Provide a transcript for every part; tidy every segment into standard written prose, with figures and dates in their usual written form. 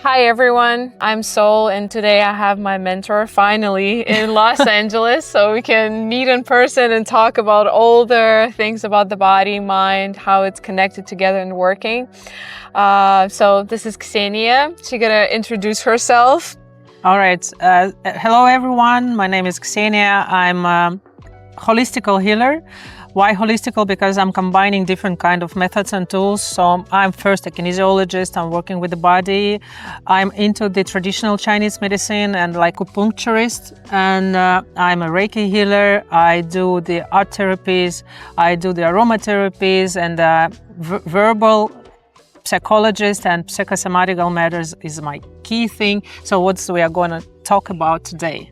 Hi everyone, I'm Sol and today I have my mentor finally in Los Angeles so we can meet in person and talk about all the things about the body, mind, how it's connected together and working. So this is Ksenia. She's gonna introduce herself. All right. Hello everyone, my name is Ksenia. I'm a holistical healer. Why holistical? Because I'm combining different kind of methods and tools. So I'm first a kinesiologist, I'm working with the body. I'm into the traditional Chinese medicine and like acupuncturist. And I'm a Reiki healer. I do the art therapies, I do the aromatherapies, and verbal psychologist and psychosomatic matters is my key thing. So what we are going to talk about today?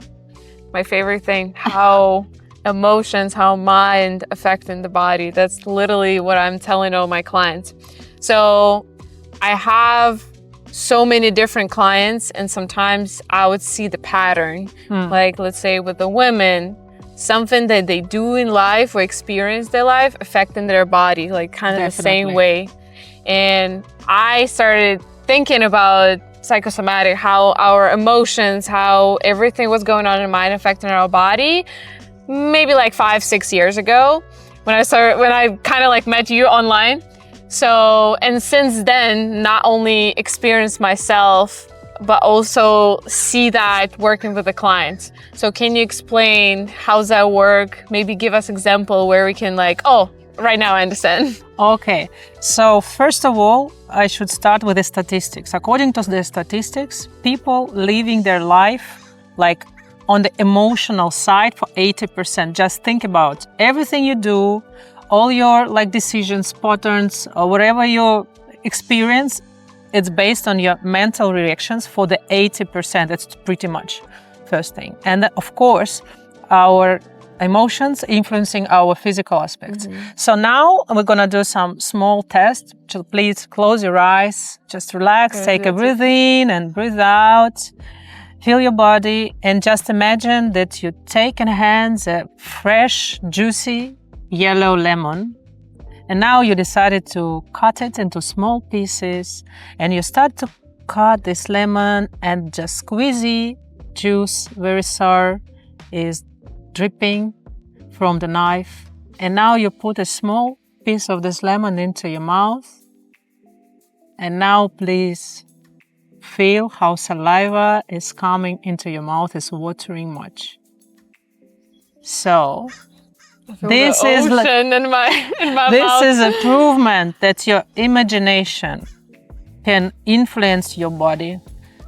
My favorite thing, how emotions, how mind affecting the body. That's literally what I'm telling all my clients. So I have so many different clients and sometimes I would see the pattern. Like let's say with the women, something that they do in life or experience their life affecting their body, like kind of the same way. And I started thinking about psychosomatic, how our emotions, how everything was going on in mind affecting our body, maybe like 5-6 years ago when I kind of like met you online. So, and since then, not only experience myself, but also see that working with the clients. So can you explain how's that work? Maybe give us example where we can like, oh, right now I understand. Okay, so first of all, I should start with the statistics. According to the statistics, people living their life like on the emotional side for 80%. Just think about everything you do, all your like decisions, patterns, or whatever you experience, it's based on your mental reactions for the 80%. That's pretty much first thing. And of course, our emotions influencing our physical aspects. So now we're gonna do some small tests. So please close your eyes, just relax, take a breath in and breathe out. Feel your body and just imagine that you take in hands a fresh, juicy yellow lemon. And now you decided to cut it into small pieces and you start to cut this lemon and just squeezy juice, very sour, is dripping from the knife. And now you put a small piece of this lemon into your mouth. And now please feel how saliva is coming into your mouth, is watering much. So this is in my this mouth. is a provement that your imagination can influence your body.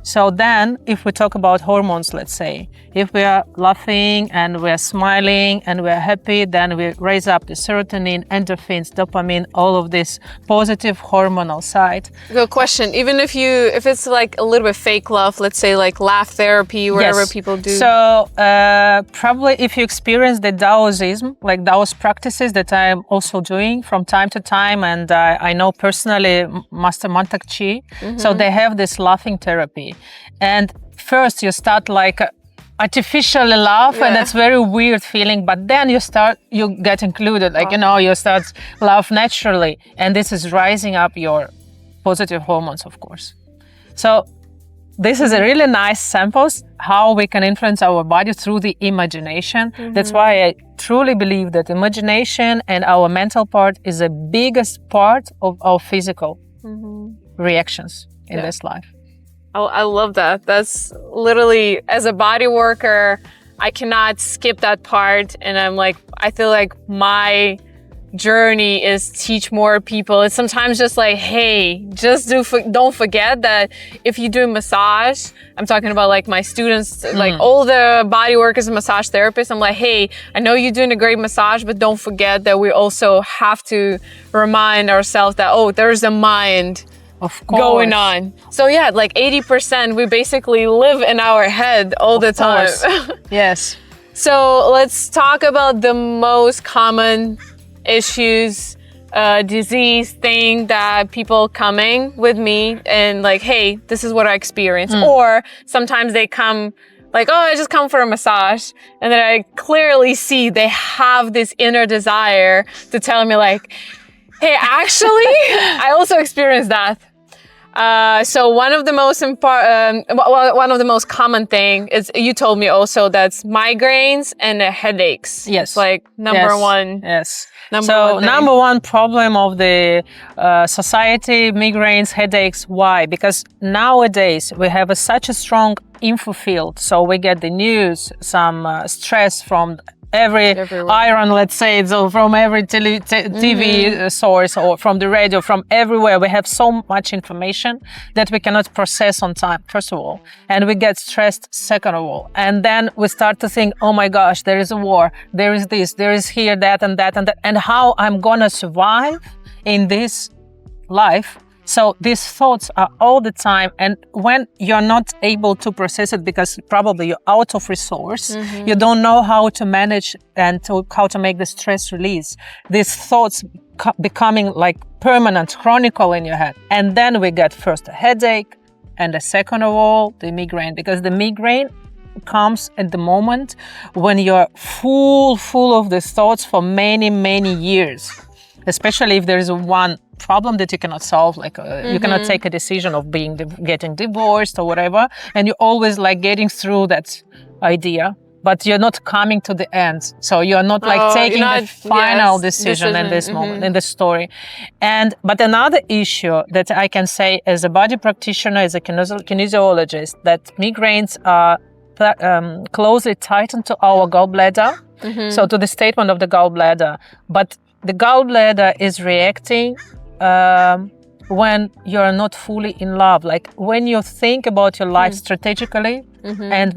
So then if we talk about hormones, let's say, if we are laughing and we're smiling and we're happy, then we raise up the serotonin, endorphins, dopamine, all of this positive hormonal side. Good question. Even if it's like a little bit fake love, let's say like laugh therapy, whatever people do. So probably if you experience the Taoism, like Taoist practices that I'm also doing from time to time, and I know personally Master Mantak Chia, so they have this laughing therapy. And first you start like artificially laugh and that's very weird feeling, but then you get included, like, you start laugh naturally. And this is rising up your positive hormones, of course. So this is a really nice samples how we can influence our body through the imagination. That's why I truly believe that imagination and our mental part is the biggest part of our physical reactions in this life. I love that. That's literally, as a body worker, I cannot skip that part. And I feel like my journey is teach more people. It's sometimes just like, hey, don't forget that if you do massage, I'm talking about like my students, like all the body workers and massage therapists. I'm like, hey, I know you're doing a great massage, but don't forget that we also have to remind ourselves that, oh, there's a mind going on. So yeah, like 80%, we basically live in our head all the time. Yes. So let's talk about the most common issues, disease thing that people coming with me and like, hey, this is what I experienced. Or sometimes they come like, oh, I just come for a massage. And then I clearly see they have this inner desire to tell me like, hey, actually, I also experienced that. So one of the most common thing is, you told me also, that's migraines and headaches. Yes. It's like number one. Yes. Number one thing. Number one problem of the society, migraines, headaches. Why? Because nowadays we have such a strong info field. So we get the news, some stress from everywhere. Iron, let's say, so from every TV source, or from the radio, from everywhere. We have so much information that we cannot process on time, first of all. And we get stressed, second of all. And then we start to think, oh my gosh, there is a war, there is this, there is here, that and that and that. And how I'm gonna survive in this life. So these thoughts are all the time, and when you're not able to process it because probably you're out of resource, you don't know how to manage and how to make the stress release. These thoughts becoming like permanent, chronicle in your head. And then we get first a headache, and the second of all, the migraine, because the migraine comes at the moment when you're full of these thoughts for many, many years. Especially if there is one problem that you cannot solve, like you cannot take a decision of getting divorced or whatever, and you're always like getting through that idea, but you're not coming to the end. So you're not like taking the final decision in this moment, in the story. But another issue that I can say as a body practitioner, as a kinesiologist, that migraines are closely tightened to our gallbladder, so to the statement of the gallbladder. But the gallbladder is reacting when you're not fully in love. Like when you think about your life strategically, and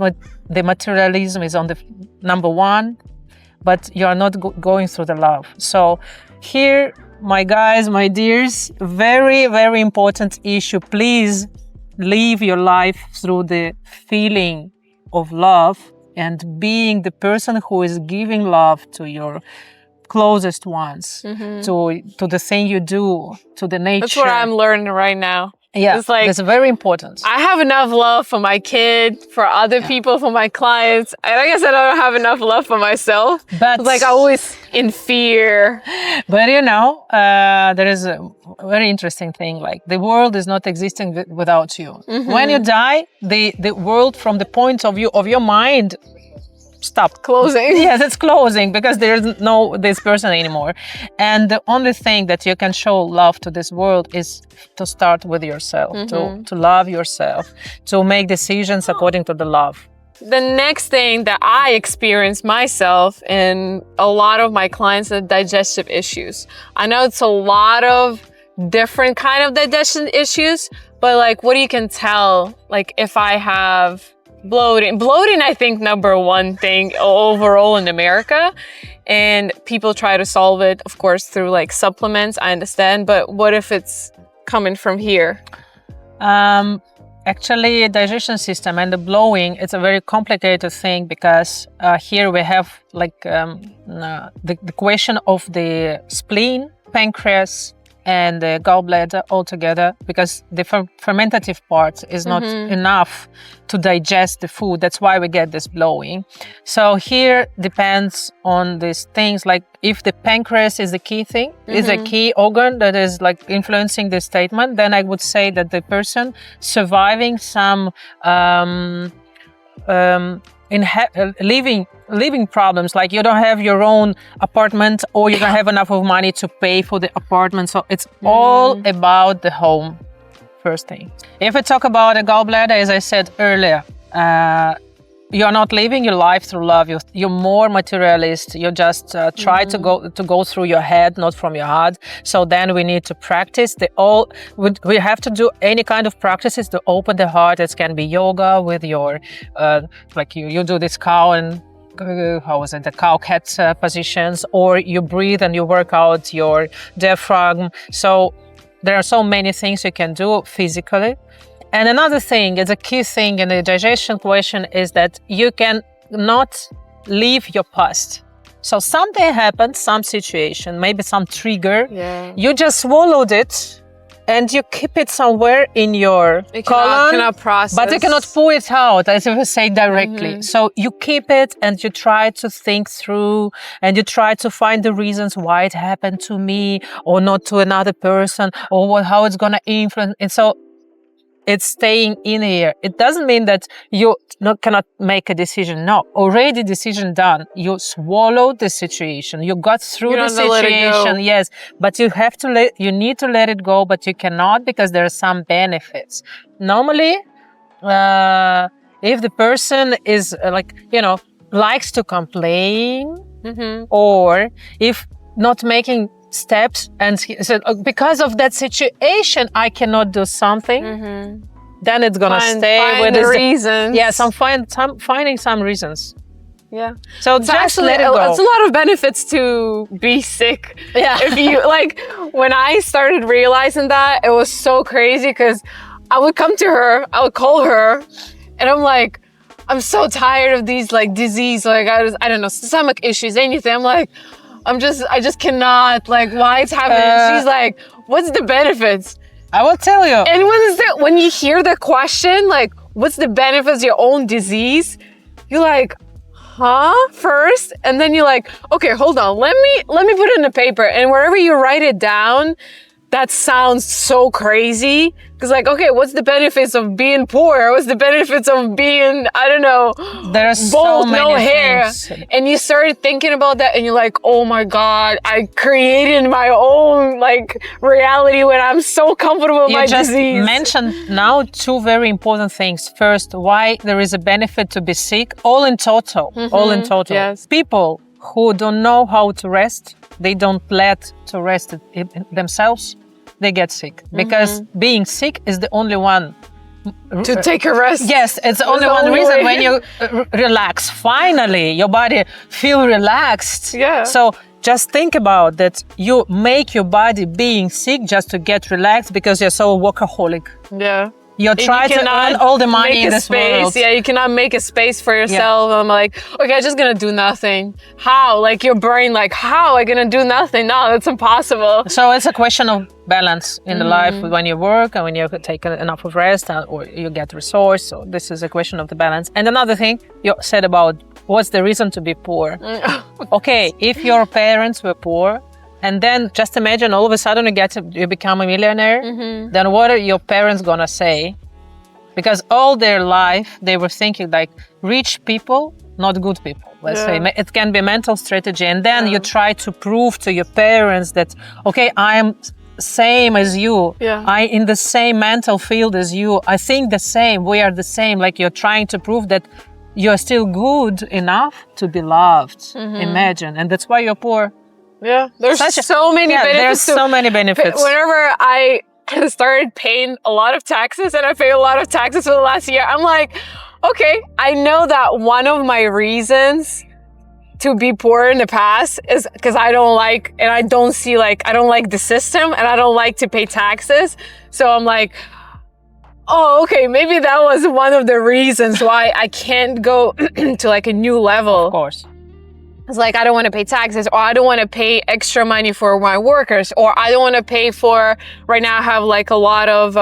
the materialism is on the number one, but you're not going through the love. So here, my guys, my dears, very, very important issue. Please live your life through the feeling of love and being the person who is giving love to your closest ones, to the thing you do, to the nature. That's what I'm learning right now. Yeah, it's like, that's very important. I have enough love for my kid, for other people, for my clients. And I guess I don't have enough love for myself. But it's like always in fear. But you know, there is a very interesting thing. Like the world is not existing without you. When you die, the world from the point of view of your mind stop closing. Yes, it's closing because there's no this person anymore. And the only thing that you can show love to this world is to start with yourself, to love yourself, to make decisions according to the love. The next thing that I experience myself and a lot of my clients are digestive issues. I know it's a lot of different kind of digestion issues, but like what you can tell, like if I have bloating, I think number one thing overall in America, and people try to solve it, of course, through like supplements, I understand, but what if it's coming from here? Actually, digestion system and the blowing, it's a very complicated thing because here we have like the question of the spleen, pancreas, and the gallbladder all together, because the fermentative part is not enough to digest the food. That's why we get this blowing. So here depends on these things, like if the pancreas is the key thing, is a key organ that is like influencing the statement, then I would say that the person surviving some living problems, like you don't have your own apartment or you don't have enough of money to pay for the apartment. So it's all about the home, first thing. If we talk about a gallbladder, as I said earlier, you're not living your life through love. You're more materialist. You just try to go through your head, not from your heart. So then we need to practice. We have to do any kind of practices to open the heart. It can be yoga with your, like you do this cow and the cow-cat positions, or you breathe and you work out your diaphragm. So there are so many things you can do physically. And another thing, is a key thing in the digestion question, is that you can not leave your past. So something happened, some situation, maybe some trigger, you just swallowed it and you keep it somewhere in your colon, cannot process. But you cannot pull it out, as if we say directly. So you keep it and you try to think through and you try to find the reasons why it happened to me or not to another person, or how it's going to influence. And so it's staying in here. It doesn't mean that you cannot make a decision. No, already decision done. You swallowed the situation. You got through the situation. Yes, but you have to you need to let it go, but you cannot because there are some benefits. Normally, if the person is likes to complain, or if not making steps and said, because of that situation I cannot do something, then it's gonna stay with the reasons. Yes, I'm finding some reasons. Yeah. So it's just let it go. It's a lot of benefits to be sick. Yeah. If you when I started realizing that, it was so crazy because I would come to her, I would call her, and I'm like, I'm so tired of these disease, I don't know, stomach issues, anything. I'm like, I just cannot, why it's happening? She's like, what's the benefits? I will tell you. And when you hear the question, what's the benefits of your own disease? You're like, huh? First, and then you're like, okay, hold on, let me put it in a paper. And wherever you write it down, that sounds so crazy. Because okay, what's the benefits of being poor? What's the benefits of being, I don't know, there are bald, so many no hair? things. And you started thinking about that and you're like, oh my God, I created my own reality when I'm so comfortable with my disease. You just mentioned now two very important things. First, why there is a benefit to be sick, all in total. Yes. People who don't know how to rest, they don't let to rest themselves, they get sick. Because being sick is the only one to take a rest. Yes, it's only one reason when you relax. Finally, your body feel relaxed. Yeah. So just think about that. You make your body being sick just to get relaxed because you're so workaholic. Yeah. You try to earn all the money in this world. Yeah, you cannot make a space for yourself. Yeah. I'm like, okay, I'm just gonna do nothing. How? Your brain, how am I gonna do nothing? No, that's impossible. So it's a question of balance in the life when you work and when you take enough of rest or you get resource. So this is a question of the balance. And another thing you said about what's the reason to be poor. Okay, if your parents were poor, and then just imagine all of a sudden you become a millionaire, then what are your parents gonna say? Because all their life they were thinking rich people, not good people. Let's say it can be a mental strategy. And then you try to prove to your parents that, okay, I'm same as you. Yeah. I in the same mental field as you. I think the same. We are the same. You're trying to prove that you're still good enough to be loved. Imagine. And that's why you're poor. Yeah, there's so many benefits. There's so many benefits. Whenever I started paying a lot of taxes, and I paid a lot of taxes for the last year, I'm like, okay, I know that one of my reasons to be poor in the past is because I don't like the system and I don't like to pay taxes. So I'm like, oh, okay, maybe that was one of the reasons why I can't go to a new level. Of course. It's I don't want to pay taxes, or I don't want to pay extra money for my workers, or I don't want to pay for, right now I have a lot of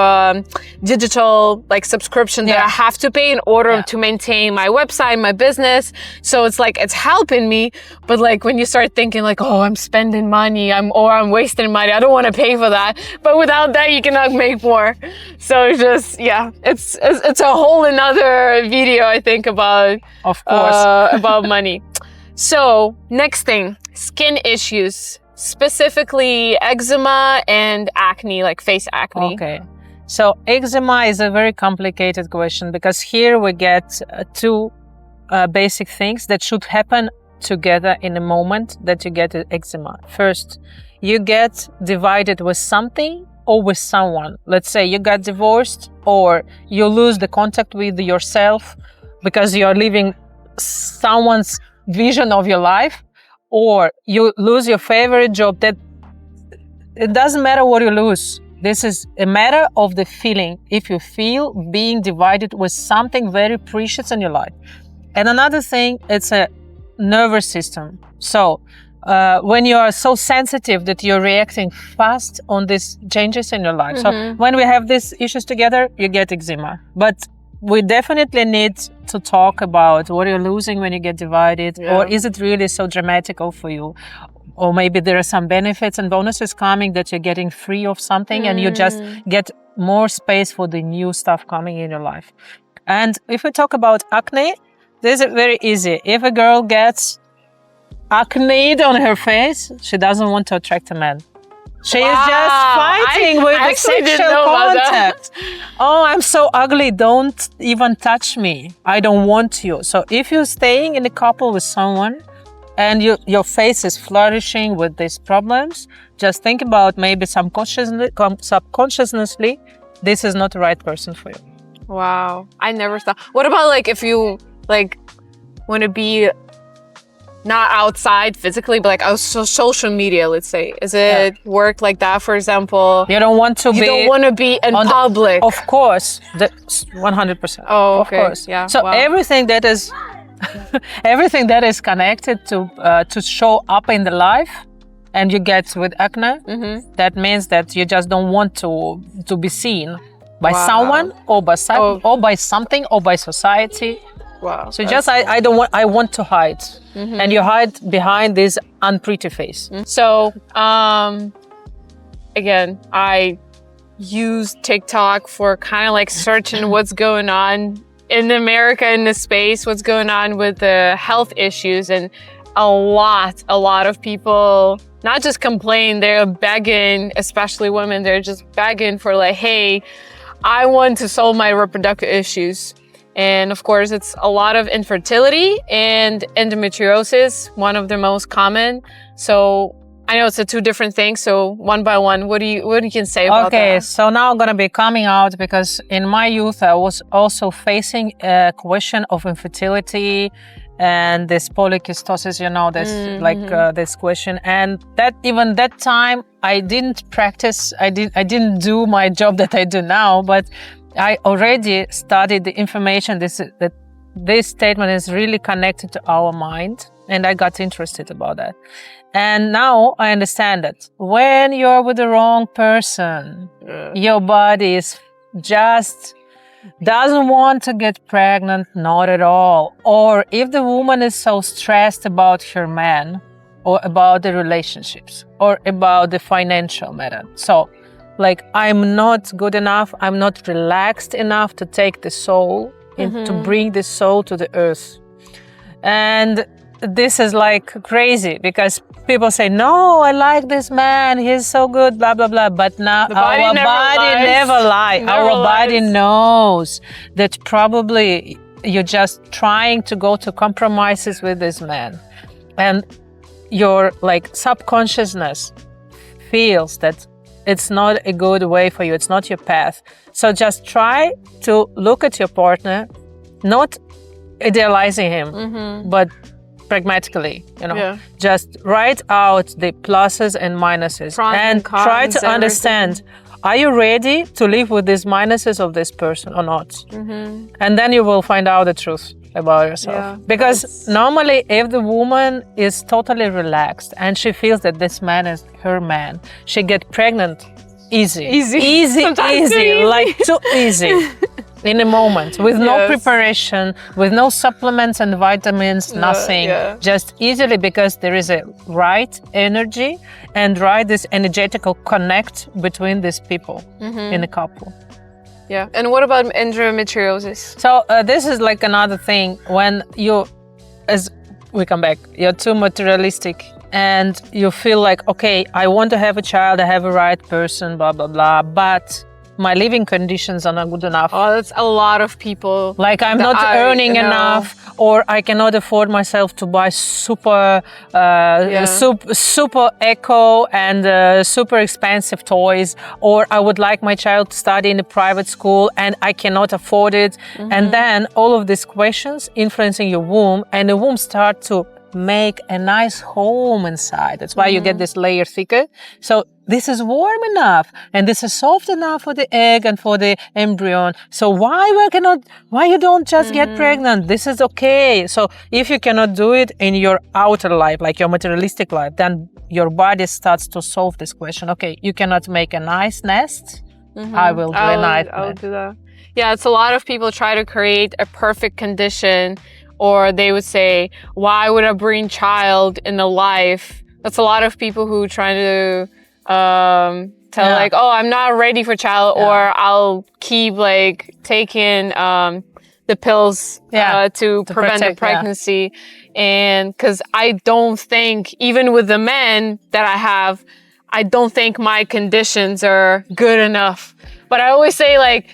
digital subscription that I have to pay in order to maintain my website, my business. So it's it's helping me, but when you start thinking oh, I'm spending money, I'm wasting money, I don't want to pay for that. But without that, you cannot make more. So it's just, it's a whole another video, I think, about, of course, about money. So next thing, skin issues, specifically eczema and acne, face acne. Okay. So eczema is a very complicated question because here we get two basic things that should happen together in a moment that you get eczema. First, you get divided with something or with someone. Let's say you got divorced or you lose the contact with yourself because you're living someone's vision of your life, or you lose your favorite job. That it doesn't matter what you lose. This is a matter of the feeling. If you feel being divided with something very precious in your life. And another thing, it's a nervous system. So when you are so sensitive that you're reacting fast on these changes in your life. So when we have these issues together, you get eczema. But we definitely need to talk about what you're losing when you get divided, or is it really so dramatical for you? Or maybe there are some benefits and bonuses coming that you're getting free of something and you just get more space for the new stuff coming in your life. And if we talk about acne, this is very easy. If a girl gets acne on her face, she doesn't want to attract a man. She is just fighting with the sexual contact. Oh, I'm so ugly. Don't even touch me. I don't want you. So if you're staying in a couple with someone and your face is flourishing with these problems, just think about maybe subconsciously, this is not the right person for you. Wow. I never thought. What about like if you like want to be not outside physically, but like social media, let's say. Is it work like that, for example? You don't want to be in public. Of course, that's 100%. Oh, okay. Of course. Yeah. So everything that is everything that is connected to show up in the life, and you get with acne, that means that you just don't want to be seen by someone or by something or by society. Wow. So just I want to hide, and you hide behind this unpretty face. So again, I use TikTok for kind of like searching what's going on in America in the space, what's going on with the health issues, and a lot of people not just complain, they're begging, especially women, they're just begging for like, hey, I want to solve my reproductive issues. And of course, it's a lot of infertility and endometriosis, one of the most common. So I know it's two different things. So one by one, what do you can say about that? Okay, so now I'm gonna be coming out because in my youth I was also facing a question of infertility and this polycystosis. You know, this this question, and that time I didn't practice. I didn't do my job that I do now, but I already studied the information. This statement is really connected to our mind, and I got interested about that. And now I understand that when you're with the wrong person, your body is just doesn't want to get pregnant, not at all. Or if the woman is so stressed about her man, or about the relationships, or about the financial matter. So, like, I'm not good enough, I'm not relaxed enough to take the soul, to bring the soul to the earth. And this is like crazy because people say, no, I like this man, he's so good, blah, blah, blah. But now our body never lies. Our body knows that probably you're just trying to go to compromises with this man. And your like subconsciousness feels that it's not a good way for you, it's not your path. So just try to look at your partner, not idealizing him, but pragmatically, just write out the pluses and minuses and try to understand, are you ready to live with these minuses of this person or not? And then you will find out the truth about yourself. Because normally if the woman is totally relaxed and she feels that this man is her man, she gets pregnant easy, like too easy. In a moment, with no preparation, with no supplements and vitamins, nothing, just easily, because there is a right energy and this energetical connect between these people in a couple. Yeah. And what about endometriosis? So this is like another thing when as we come back, you're too materialistic and you feel like, okay, I want to have a child, I have a right person, blah, blah, blah, but my living conditions are not good enough. Oh, that's a lot of people. Like I'm not earning enough, or I cannot afford myself to buy super eco and super expensive toys, or I would like my child to study in a private school and I cannot afford it. And then all of these questions influencing your womb, and the womb start to make a nice home inside. That's why you get this layer thicker. So this is warm enough and this is soft enough for the egg and for the embryo. So why you don't just get pregnant? This is okay. So if you cannot do it in your outer life, like your materialistic life, then your body starts to solve this question. Okay, you cannot make a nice nest. I will do a nice nest. I'll do that. Yeah, it's a lot of people try to create a perfect condition. Or they would say, why would I bring child in the life? That's a lot of people who try to tell like, oh, I'm not ready for child, or I'll keep like taking the pills to prevent the pregnancy. And because I don't think, even with the men that I have, I don't think my conditions are good enough. But I always say like,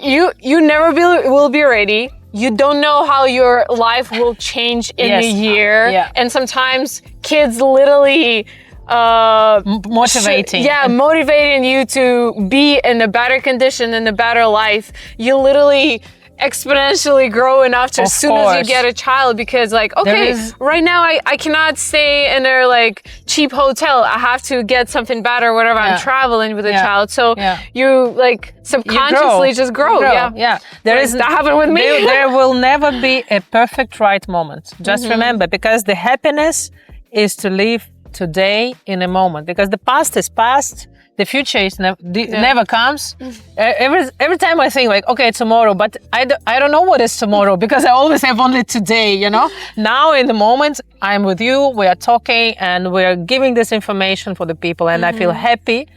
you never will be ready. You don't know how your life will change in a year. And sometimes kids literally motivating. Motivating you to be in a better condition, in a better life. You literally exponentially grow enough to as soon as you get a child, because like, okay, right now I cannot stay in a like cheap hotel. I have to get something better whenever I'm traveling with a child. So you like subconsciously just grow. That happened with me. There will never be a perfect right moment. Just remember, because the happiness is to live today in a moment, because the past is past. The future is never comes. Every time I think like, okay, tomorrow, but I don't know what is tomorrow, because I always have only today, you know? Now in the moment, I'm with you, we are talking and we're giving this information for the people, and I feel happy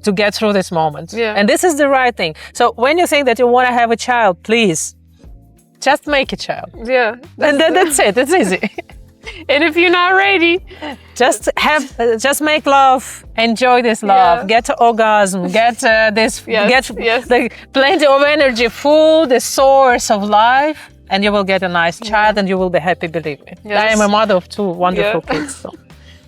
to get through this moment. And this is the right thing. So when you think that you want to have a child, please, just make a child. And that's it, it's easy. And if you're not ready, just make love, enjoy this love, get to orgasm, get like plenty of energy, food, the source of life, and you will get a nice child, and you will be happy, believe me. I am a mother of 2 wonderful kids. So.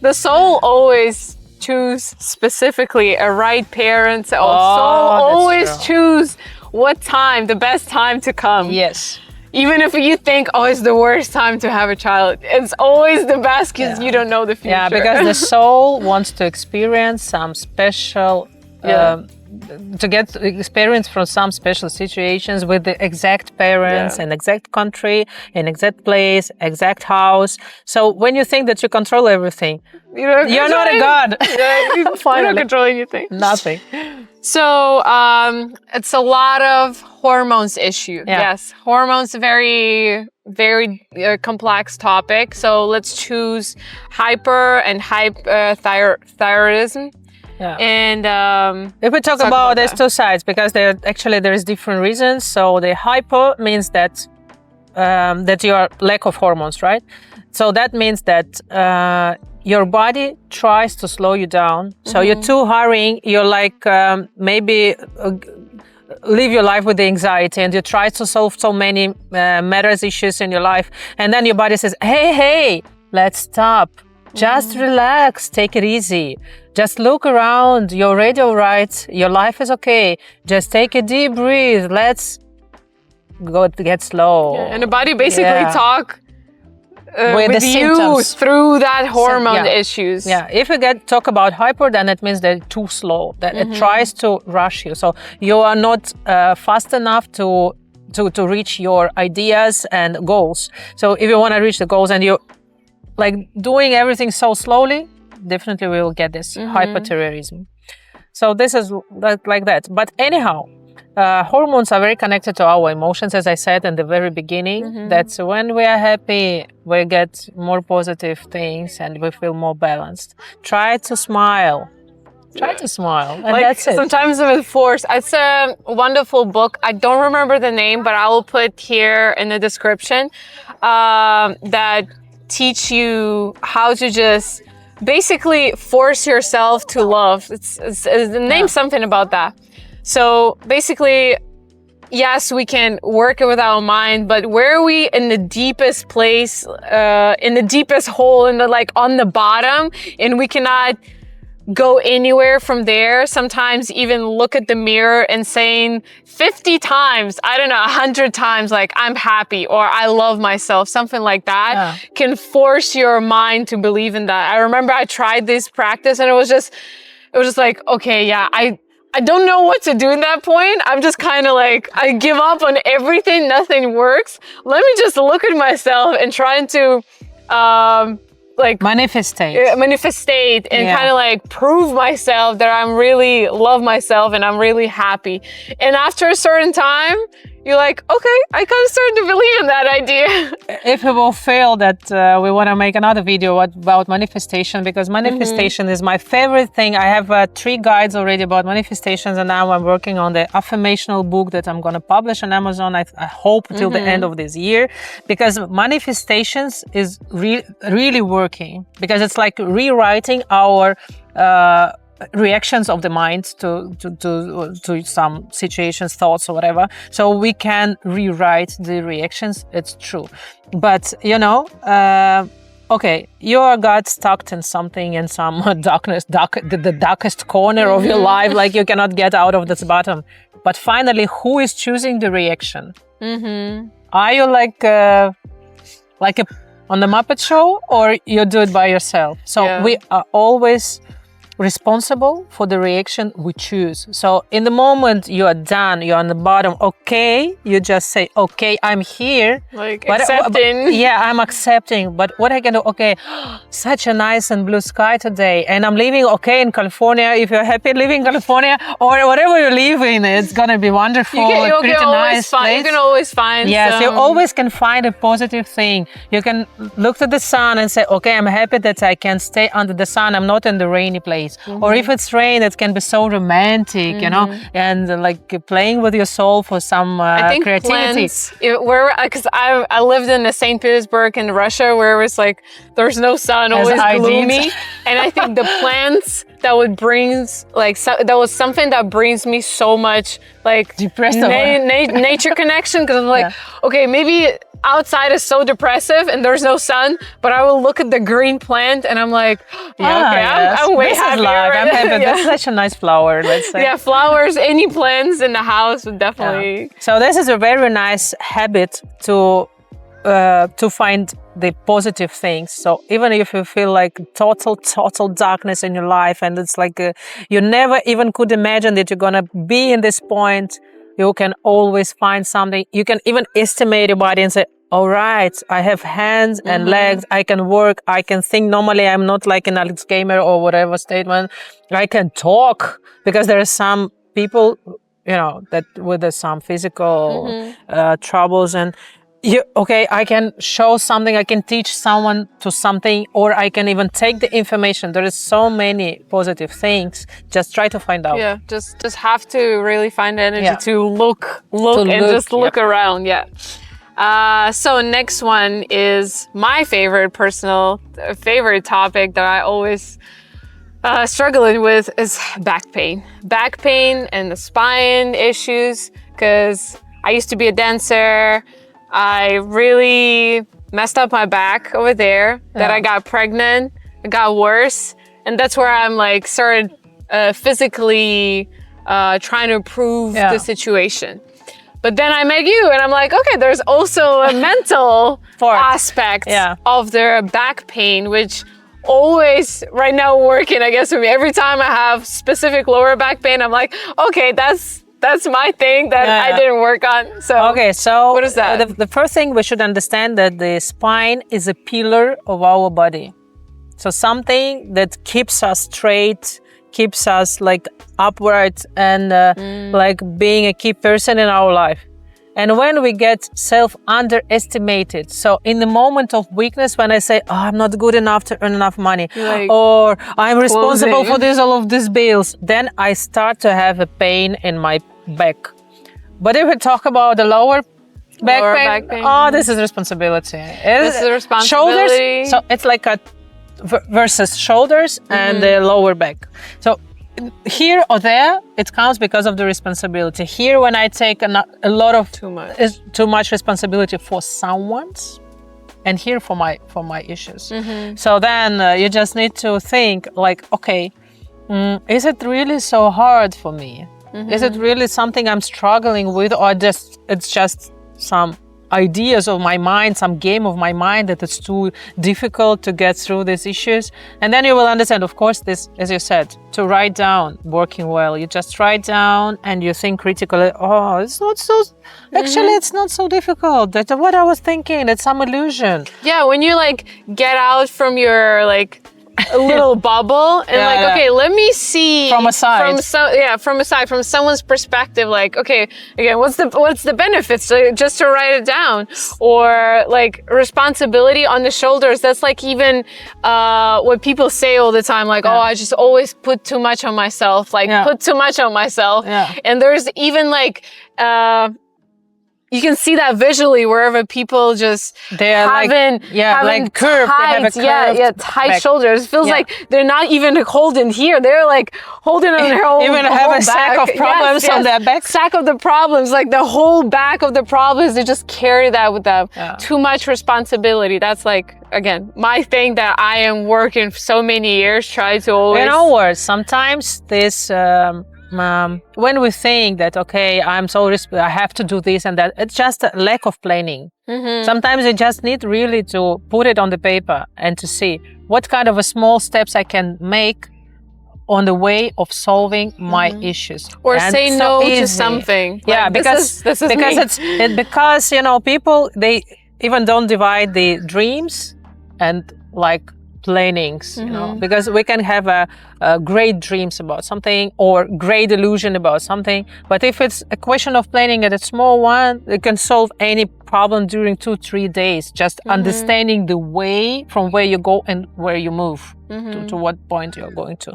The soul always choose specifically a right parent. So always choose what time, the best time to come. Even if you think, oh, it's the worst time to have a child, it's always the best, because you don't know the future. Yeah, because the soul wants to experience some special, to get experience from some special situations with the exact parents, an exact country, an exact place, exact house. So when you think that you control everything, you're not a god. You're not controlling anything. Nothing. So it's a lot of hormones issue. Yes, hormones, very, very complex topic. So let's choose hyper and hypothyroidism. And if we talk about these two sides, because there is different reasons. So the hypo means that that you are lack of hormones, right? So that means that your body tries to slow you down. So you're too hurrying. You're like maybe live your life with the anxiety, and you try to solve so many matters, issues in your life. And then your body says, hey, let's stop. Just relax, take it easy. Just look around, you're already all right. Your life is okay. Just take a deep breath. Let's get slow. And the body basically talk with you symptoms through that hormone issues. If you talk about hyper, then it means they're too slow, that it tries to rush you. So you are not fast enough to reach your ideas and goals. So if you want to reach the goals and you like doing everything so slowly, definitely we will get this hypothyroidism. So this is like that. But anyhow, hormones are very connected to our emotions, as I said in the very beginning. That's when we are happy, we get more positive things and we feel more balanced. Try to smile. And like, that's it. Sometimes with force. It's a wonderful book. I don't remember the name, but I will put here in the description that teach you how to just basically force yourself to love. It's the name something about that. So basically, yes, we can work it with our mind, but where are we in the deepest place, in the deepest hole, in the like on the bottom, and we cannot go anywhere from there. Sometimes even look at the mirror and saying 50 times, I don't know, 100 times, like I'm happy or I love myself, something like that can force your mind to believe in that. I remember I tried this practice and it was just like, okay, I don't know what to do in that point. I'm just kind of like, I give up on everything. Nothing works. Let me just look at myself and trying to, like manifestate and kind of like prove myself that I'm really love myself and I'm really happy. And after a certain time, you're like, okay, I kind of started to believe in that idea. If we will fail that, we want to make another video about manifestation, because manifestation is my favorite thing. I have 3 guides already about manifestations, and now I'm working on the affirmational book that I'm going to publish on Amazon. I hope till the end of this year, because manifestations is really working, because it's like rewriting our reactions of the mind to some situations, thoughts or whatever, so we can rewrite the reactions. It's true, but okay, you got stuck in something, in some the darkest corner of your life, like you cannot get out of this bottom. But finally, who is choosing the reaction? Are you like on the Muppet Show, or you do it by yourself? So we are always responsible for the reaction we choose. So in the moment you are done, you're on the bottom, okay, you just say, okay, I'm here. Like accepting. Yeah, I'm accepting. But what I can do, okay, such a nice and blue sky today, and I'm living okay in California. If you're happy living in California or whatever you live in, it's gonna be wonderful. You can always find. Yes, you always can find a positive thing. You can look to the sun and say, okay, I'm happy that I can stay under the sun. I'm not in the rainy place. Or if it's rain, it can be so romantic, and like playing with your soul for some creativity. Plants, because I lived in St. Petersburg in Russia, where it was like there's no sun, always gloomy, and I think the plants that was something that brings me so much like nature connection, because I'm like, okay, maybe outside is so depressive and there's no sun, but I will look at the green plant and I'm like, I'm way happier. I'm happy. That's such a nice flower, let's say. Yeah, flowers, any plants in the house would definitely. Yeah. So this is a very nice habit to find the positive things. So even if you feel like total darkness in your life, and it's like you never even could imagine that you're gonna be in this point, you can always find something. You can even estimate your body and say, all right, I have hands and legs, I can work, I can think normally, I'm not like an Alzheimer or whatever statement. I can talk, because there are some people, that with some physical troubles, and I can show something, I can teach someone to something, or I can even take the information. There is so many positive things. Just try to find out. Yeah, just have to really find the energy to look around. Yeah. So next one is my favorite topic that I always struggling with is back pain. Back pain and the spine issues, because I used to be a dancer. I really messed up my back over there. Then I got pregnant. It got worse. And that's where I'm like started physically trying to improve the situation. But then I met you and I'm like, okay, there's also a mental aspect of their back pain, which always right now working, I guess, for me. Every time I have specific lower back pain, I'm like, okay, that's my thing that I didn't work on. So what is that? The first thing we should understand that the spine is a pillar of our body. So something that keeps us straight, keeps us like upright, and like being a key person in our life. And when we get underestimated, so in the moment of weakness, when I say, I'm not good enough to earn enough money, or I'm responsible for all of these bills, then I start to have a pain in my back. But if we talk about the lower back pain, this is responsibility. This is responsibility. Shoulders, so it's like a versus shoulders and the lower back. So here or there, it counts because of the responsibility. Here, when I take a lot of too much responsibility for someone's, and here for my issues. So then you just need to think like, okay, is it really so hard for me? Is it really something I'm struggling with, or it's just some ideas of my mind, some game of my mind that it's too difficult to get through these issues? And then you will understand, of course, this, as you said, to write down, working well. You just write down and you think critically, it's not so, actually it's not so difficult. That's what I was thinking, it's some illusion. Yeah, when you like get out from your like a little bubble and okay, let me see from a side. From someone's perspective, like, okay, again, what's the benefits? Just to write it down. Or like responsibility on the shoulders. That's like even what people say all the time, like, oh, I just always put too much on myself, put too much on myself. And there's even like you can see that visually wherever people just having curved, tight back. shoulders. It feels like they're not even holding here. They're like holding on their whole even have a sack of problems on their back. Sack of the problems, like the whole back of the problems. They just carry that with them. Too much responsibility. That's like, again, my thing that I am working for so many years, try to always. In other words, sometimes this. When we think that, okay, I have to do this and that, it's just a lack of planning. Sometimes you just need really to put it on the paper and to see what kind of a small steps I can make on the way of solving my issues. Or and say no to something. Yeah, like, because because people, they even don't divide the dreams and like plannings, because we can have a great dreams about something or great illusion about something, but if it's a question of planning at a small one, it can solve any problem during 2-3 days, just understanding the way from where you go and where you move to what point you're going to.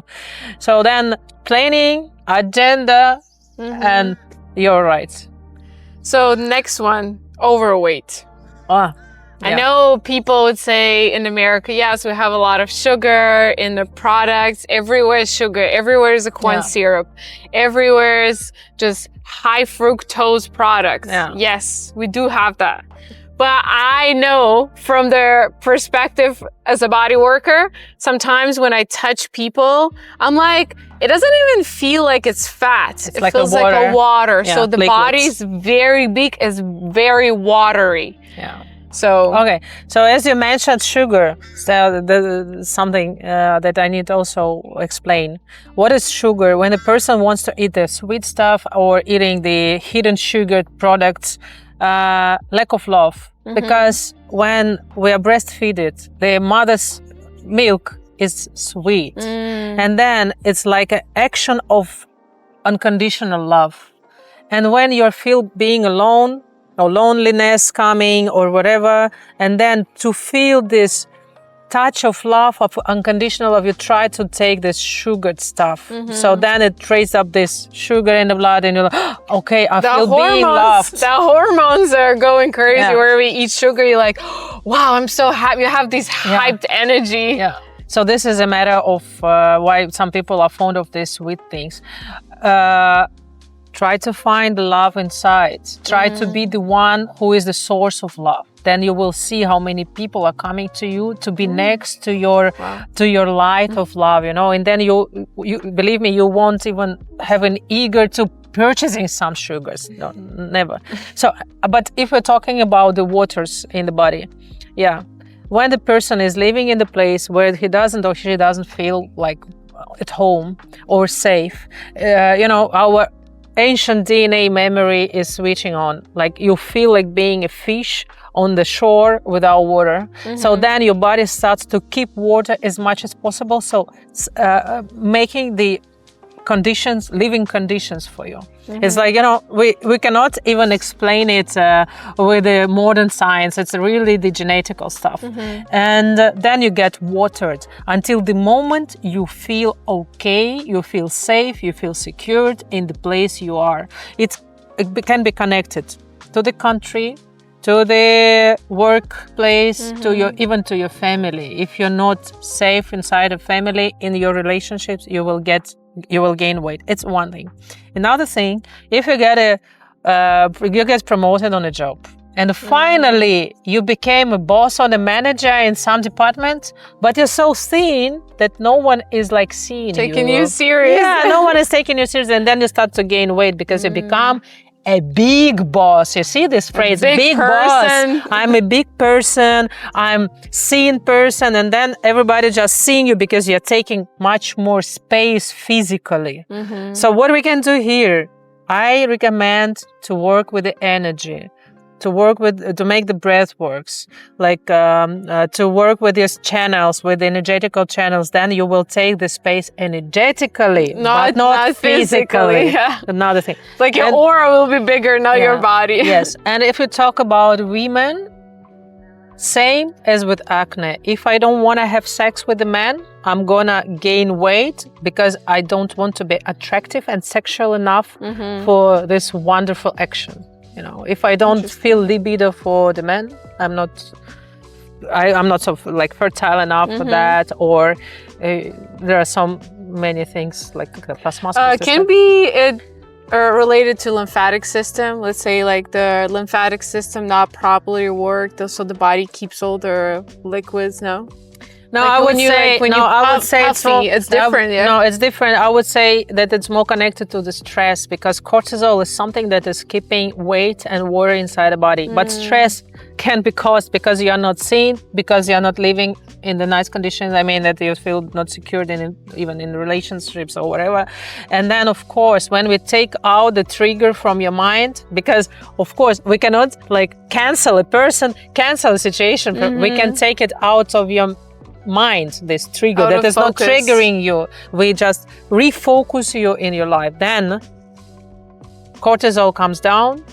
So then planning, agenda, and you're right. So next one, overweight. I know people would say in America, yes, we have a lot of sugar in the products. Everywhere is sugar. Everywhere is a corn syrup. Everywhere is just high fructose products. Yes, we do have that. But I know from their perspective as a body worker, sometimes when I touch people, I'm like, it doesn't even feel like it's fat. It feels like a water. So the body is very big, is very watery. So as you mentioned sugar, so something that I need to also explain. What is sugar? When a person wants to eat the sweet stuff or eating the hidden sugar products, lack of love. Because when we are breastfeeded, the mother's milk is sweet. And then it's like an action of unconditional love. And when you feel being alone, or loneliness coming or whatever, and then to feel this touch of love, of unconditional love, you try to take this sugared stuff. So then it raises up this sugar in the blood and you're like, okay, I feel being loved. The hormones are going crazy where we eat sugar. You're like, wow, I'm so happy. You have this hyped energy. So this is a matter of why some people are fond of these sweet things. Try to find the love inside. Try to be the one who is the source of love. Then you will see how many people are coming to you to be next to your light of love, And then you believe me, you won't even have an eager to purchasing some sugars. No, never. So, but if we're talking about the waters in the body, when the person is living in the place where he doesn't or she doesn't feel like at home or safe, our ancient DNA memory is switching on. Like you feel like being a fish on the shore without water. So then your body starts to keep water as much as possible. So making the conditions, living conditions for you. It's like, we cannot even explain it with the modern science. It's really the genetical stuff. And then you get watered until the moment you feel okay, you feel safe, you feel secured in the place you are. It can be connected to the country, to the workplace, even to your family. If you're not safe inside a family, in your relationships, you will gain weight. It's one thing. Another thing, if you get promoted on a job and finally you became a boss or a manager in some department, but you're so thin that no one is like seeing taking you serious. No one is taking you serious, and then you start to gain weight because you become a big boss. You see this phrase, big boss. I'm a big person, I'm seen person, and then everybody just seeing you because you're taking much more space physically. So what we can do here, I recommend to work with the energy. to work with, to make the breath works, like to work with these channels, with the energetical channels, then you will take the space energetically, but not physically. Yeah. Another thing. Like your aura will be bigger, not your body. Yes. And if you talk about women, same as with acne. If I don't want to have sex with a man, I'm gonna gain weight because I don't want to be attractive and sexual enough for this wonderful action. You know, if I don't feel libido for the man, I'm not so like fertile enough for that. Or there are so many things like the plasma. Can be related to lymphatic system. Let's say like the lymphatic system not properly worked, so the body keeps all the liquids. No, like I would say it's different. No, it's different. I would say that it's more connected to the stress, because cortisol is something that is keeping weight and water inside the body. But stress can be caused because you are not seen, because you are not living in the nice conditions. I mean, that you feel not secured even in relationships or whatever. And then, of course, when we take out the trigger from your mind, because of course we cannot like cancel a person, cancel a situation. We can take it out of your mind, this trigger that is not triggering you. We just refocus you in your life. Then cortisol comes down.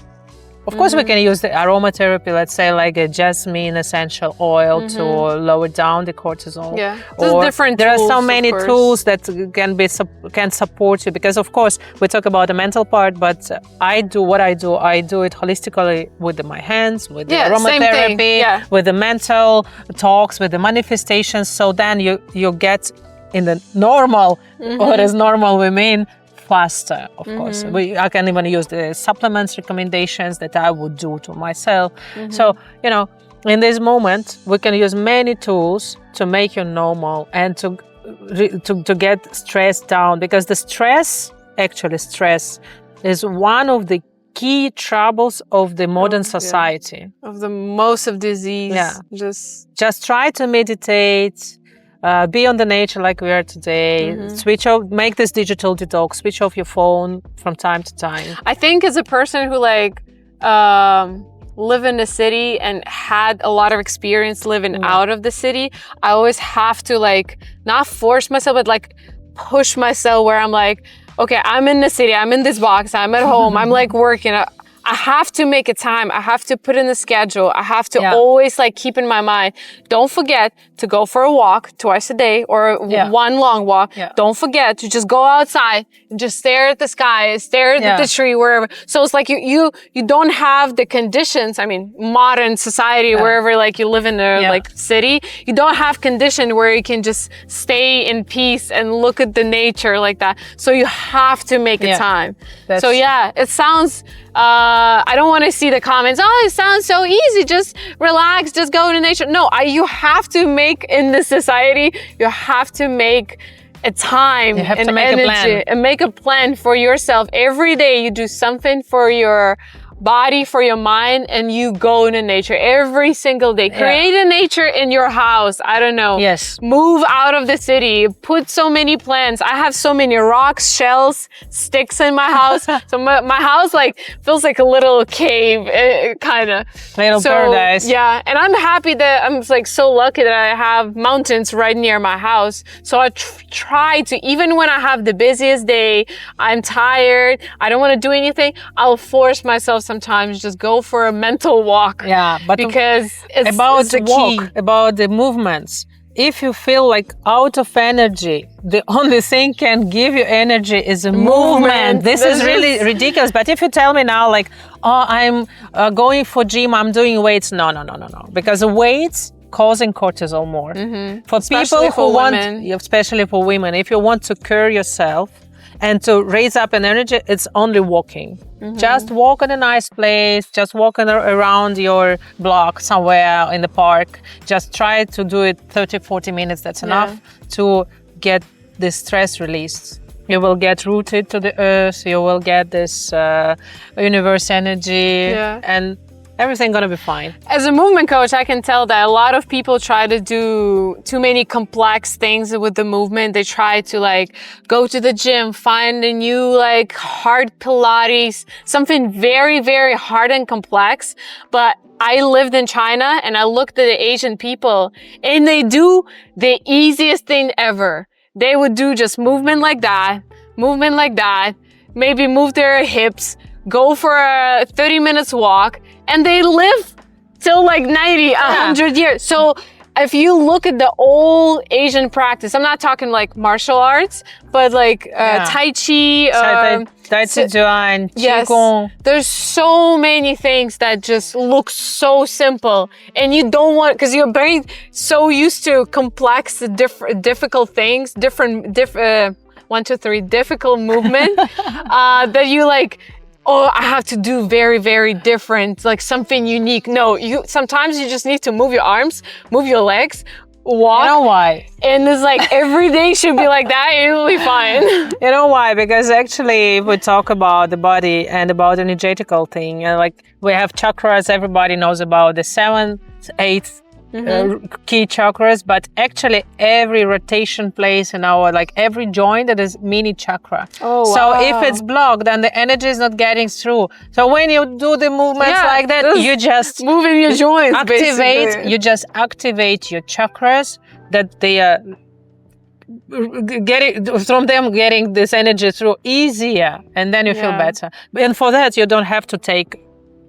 Of course, we can use the aromatherapy, let's say like a jasmine essential oil to lower down the cortisol. Yeah, there's different there tools, are so many tools that can support you, because of course we talk about the mental part, but I do it holistically with my hands, with the aromatherapy, with the mental talks, with the manifestations. So then you get in the normal, what is normal we mean, faster, of course. I can even use the supplements recommendations that I would do to myself. So, you know, in this moment, we can use many tools to make you normal and to get stress down, because the stress is one of the key troubles of the modern society. Of the most of disease. Yeah. Just try to meditate. Be on the nature like we are today. Switch off, make this digital detox, switch off your phone from time to time. I think as a person who like live in the city and had a lot of experience living out of the city, I always have to like not force myself, but like push myself where I'm like, okay, I'm in the city, I'm in this box, I'm at home, I'm like working. I have to make a time. I have to put in the schedule. I have to always like keep in my mind, don't forget to go for a walk twice a day or one long walk. Don't forget to just go outside and just stare at the sky, stare at the tree, wherever. So it's like you don't have the conditions. I mean, modern society, wherever like you live in a like city, you don't have condition where you can just stay in peace and look at the nature like that. So you have to make a time. So it sounds, I don't want to see the comments, oh, it sounds so easy, just relax, just go to nature. No, you have to make in this society, you have to make a time and energy and make a plan for yourself. Every day you do something for your body, for your mind, and you go into nature every single day. Create a nature in your house. I don't know. Yes. Move out of the city. Put so many plants. I have so many rocks, shells, sticks in my house. So my house like feels like a little cave, kind of. Little paradise. Yeah, and I'm happy that I'm like so lucky that I have mountains right near my house. So I try to, even when I have the busiest day, I'm tired, I don't want to do anything, I'll force myself sometimes just go for a mental walk. Yeah, but because it's about the key. About the movements. If you feel like out of energy, the only thing can give you energy is a movement. This is really ridiculous. But if you tell me now, like, oh, I'm going for gym, I'm doing weights. No. Because the weights causing cortisol more. For Especially people who for women. especially for women, if you want to cure yourself and to raise up an energy, it's only walking. Just walk in a nice place, just walking around your block somewhere in the park. Just try to do it 30, 40 minutes. That's enough to get this stress released. You will get rooted to the earth. You will get this universe energy. And everything gonna be fine. As a movement coach, I can tell that a lot of people try to do too many complex things with the movement. They try to like go to the gym, find a new like hard Pilates, something very, very hard and complex. But I lived in China and I looked at the Asian people and they do the easiest thing ever. They would do just movement like that, maybe move their hips, go for a 30 minutes walk, and they live till like 90, 100 years. So if you look at the old Asian practice, I'm not talking like martial arts, but like Tai Chi, Tai Chi Chuan, yes, Qigong. there's so many things that just look so simple, and you don't want, because your brain so used to complex, difficult things, difficult movement, that you like, oh, I have to do very, very different, like something unique. No, sometimes you just need to move your arms, move your legs, walk. You know why? And it's like every day should be like that, and it'll be fine. You know why? Because actually, if we talk about the body and about the energetical thing, and like we have chakras, everybody knows about the 7th, 8th, key chakras, but actually every rotation place in our, like every joint, that is mini chakra. Oh, so wow. if it's blocked, then the energy is not getting through. So when you do the movements like that, you just moving your joints, activate. You just activate your chakras, that they are getting this energy through easier, and then you feel better. And for that, you don't have to take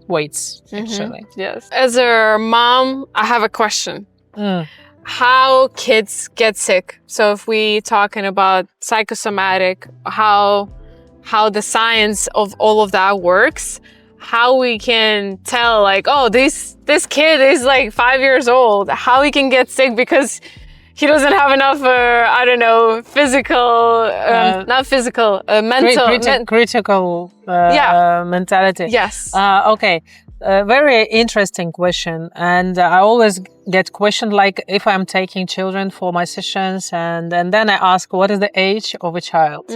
weights, actually. Yes. As a mom, I have a question. How kids get sick? So if we talking about psychosomatic, how the science of all of that works, how we can tell like, oh, this kid is like 5 years old, how he can get sick because he doesn't have enough, I don't know, physical, not physical, mental. Critical mentality. Yes. Okay. Very interesting question. And I always get questioned, like if I'm taking children for my sessions, and then I ask, what is the age of a child?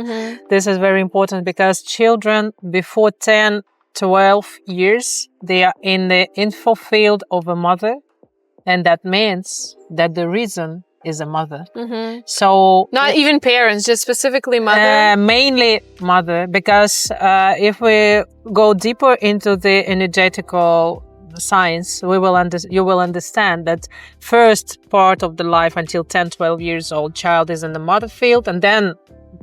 This is very important because children before 10, 12 years, they are in the info field of a mother. And that means that the reason is a mother. So not even parents, just specifically mother? Mainly mother, because if we go deeper into the energetical science, you will understand that first part of the life until 10, 12 years old, child is in the mother field, and then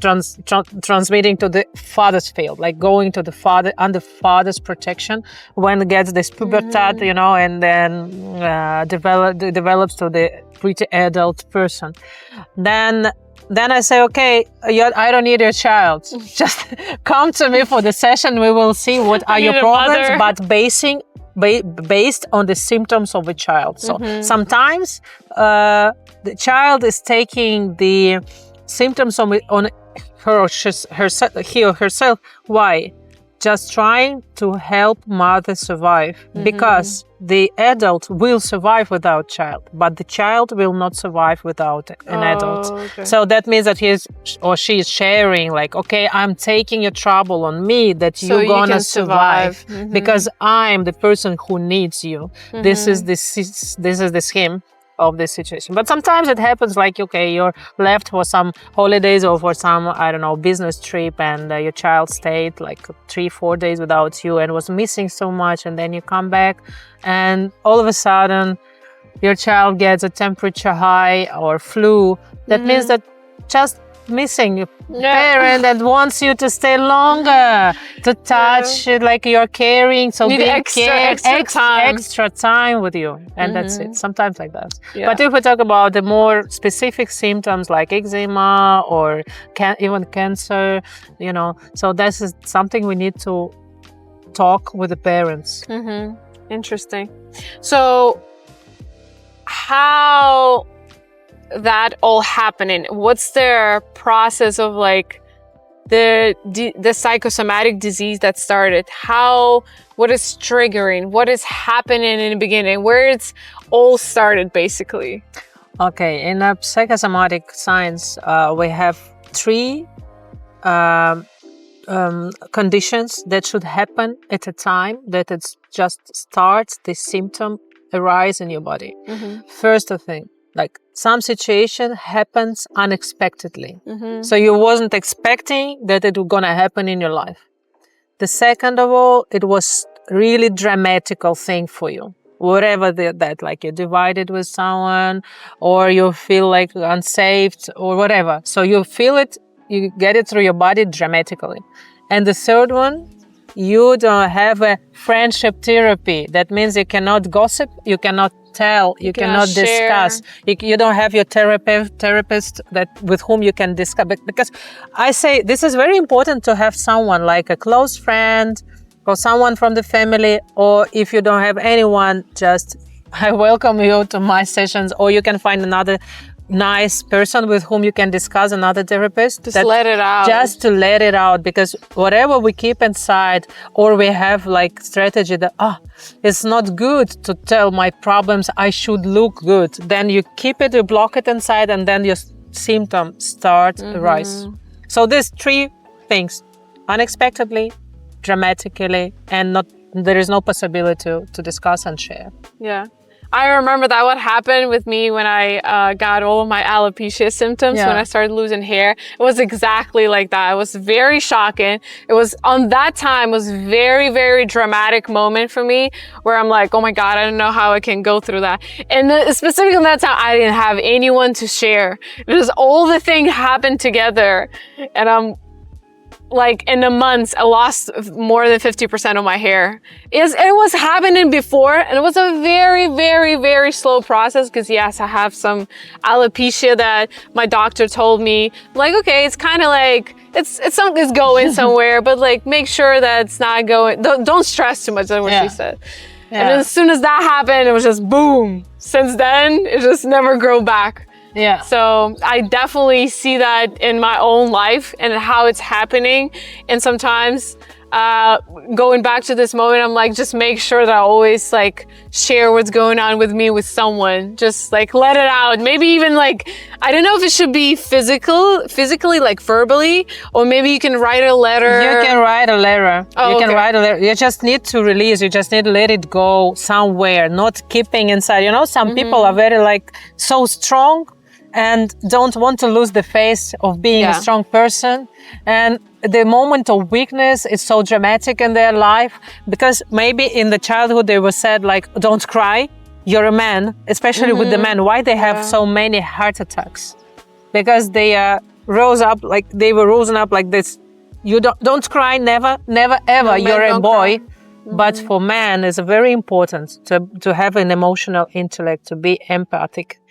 transmitting to the father's field, like going to the father, under father's protection, when it gets this pubertad, and then develops to the pretty adult person. Then I say, okay, I don't need your child. Just come to me for the session. We will see what are your problems, but based on the symptoms of a child. So sometimes the child is taking the symptoms on he or herself. Why? Just trying to help mother survive, because the adult will survive without child, but the child will not survive without an adult. Okay. So that means that he or she is sharing, like, okay, I'm taking your trouble on me, that so you're gonna survive because I'm the person who needs you. This is the scheme of this situation. But sometimes it happens like, okay, you're left for some holidays or for some, I don't know, business trip, and your child stayed like 3-4 days without you and was missing so much, and then you come back and all of a sudden your child gets a temperature high or flu. That means that just missing your parent that wants you to stay longer, to touch, like you're caring, so need extra time with you, and that's it. Sometimes like that. But if we talk about the more specific symptoms like eczema or even cancer, so this is something we need to talk with the parents. Interesting. So how that all happening, what's the process of like the psychosomatic disease that started? What is triggering, what is happening in the beginning, where it's all started basically? Okay, in psychosomatic science we have three conditions that should happen at a time that it just starts the symptom arise in your body. First thing, like some situation happens unexpectedly. So you wasn't expecting that it was gonna happen in your life. The second of all, it was really dramatical thing for you. Whatever that, like you're divided with someone or you feel like unsafe or whatever. So you feel it, you get it through your body dramatically. And the third one, you don't have a friendship therapy. That means you cannot gossip, you cannot tell, you cannot discuss. You don't have your therapist that with whom you can discuss. Because I say this is very important to have someone like a close friend or someone from the family, or if you don't have anyone, just I welcome you to my sessions, or you can find another nice person with whom you can discuss, another therapist. Just let it out. Just to let it out, because whatever we keep inside, or we have like strategy that, it's not good to tell my problems, I should look good. Then you keep it, you block it inside, and then your symptoms start to rise. So there's three things: unexpectedly, dramatically, and there is no possibility to discuss and share. Yeah. I remember that what happened with me when I got all of my alopecia symptoms, when I started losing hair. It was exactly like that. It was very shocking. It was on that time was very, very dramatic moment for me where I'm like, oh my God, I don't know how I can go through that. And specifically in that time, I didn't have anyone to share. Because all the things happened together, and I'm like in a month, I lost more than 50% of my hair. It was happening before, and it was a very, very, very slow process because yes, I have some alopecia that my doctor told me, like, okay, it's kind of like, it's going somewhere, but like make sure that it's not going, don't stress too much, that's what she said. And as soon as that happened, it was just boom. Since then, it just never grew back. Yeah. So I definitely see that in my own life and how it's happening. And sometimes going back to this moment, I'm like, just make sure that I always like share what's going on with me with someone. Just like let it out. Maybe even like, I don't know if it should be physically, like verbally, or maybe you can write a letter. You can write a letter. You can write a letter. You just need to release. You just need to let it go somewhere, not keeping inside. You know, some people are very like so strong and don't want to lose the face of being a strong person. And the moment of weakness is so dramatic in their life because maybe in the childhood they were said like, don't cry, you're a man, especially with the men. Why they have so many heart attacks? Because they rose up like this. You don't cry, never, ever. No, you're a boy. But for men, it's very important to have an emotional intellect, to be empathic.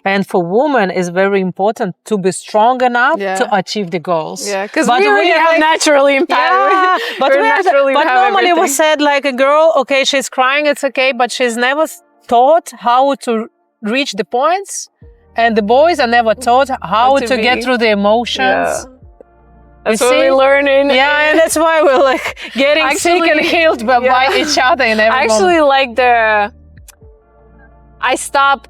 And for women, it's very important to be strong enough to achieve the goals. Yeah, because we already have naturally empowered. Yeah, but normally it was said like a girl, okay, she's crying, it's okay, but she's never taught how to reach the points. And the boys are never taught how to get through the emotions. Yeah. That's what we're learning. Yeah, and that's why we're like getting sick and healed by each other in every moment. I stopped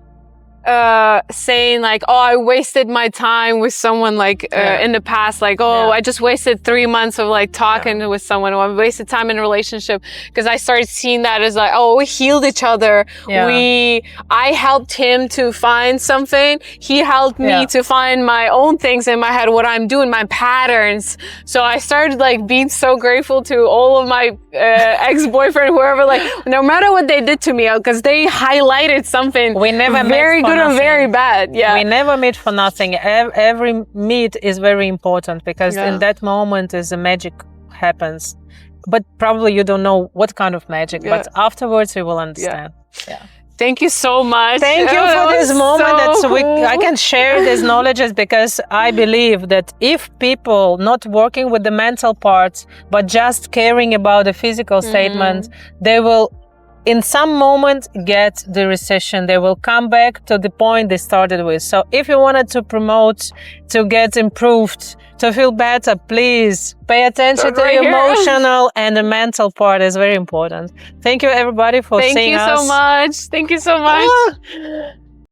saying like, oh, I wasted my time with someone like in the past, like, oh, I just wasted 3 months of like talking with someone, or I wasted time in a relationship, because I started seeing that as like, oh, we healed each other. I helped him to find something. He helped me to find my own things in my head, what I'm doing, my patterns. So I started like being so grateful to all of my ex-boyfriend, whoever, like no matter what they did to me, because they highlighted something very good and very bad. Yeah, we never meet for nothing. Every meet is very important, because in that moment is the magic happens. But probably you don't know what kind of magic, but afterwards you will understand. Thank you so much. Thank you for this moment I can share these knowledges, because I believe that if people not working with the mental parts, but just caring about the physical statement, they will in some moment get the recession. They will come back to the point they started with. So if you wanted to promote, to get improved, to feel better, please pay attention to the emotional and the mental part is very important. Thank you everybody for seeing us. Thank you so much. Thank you so much.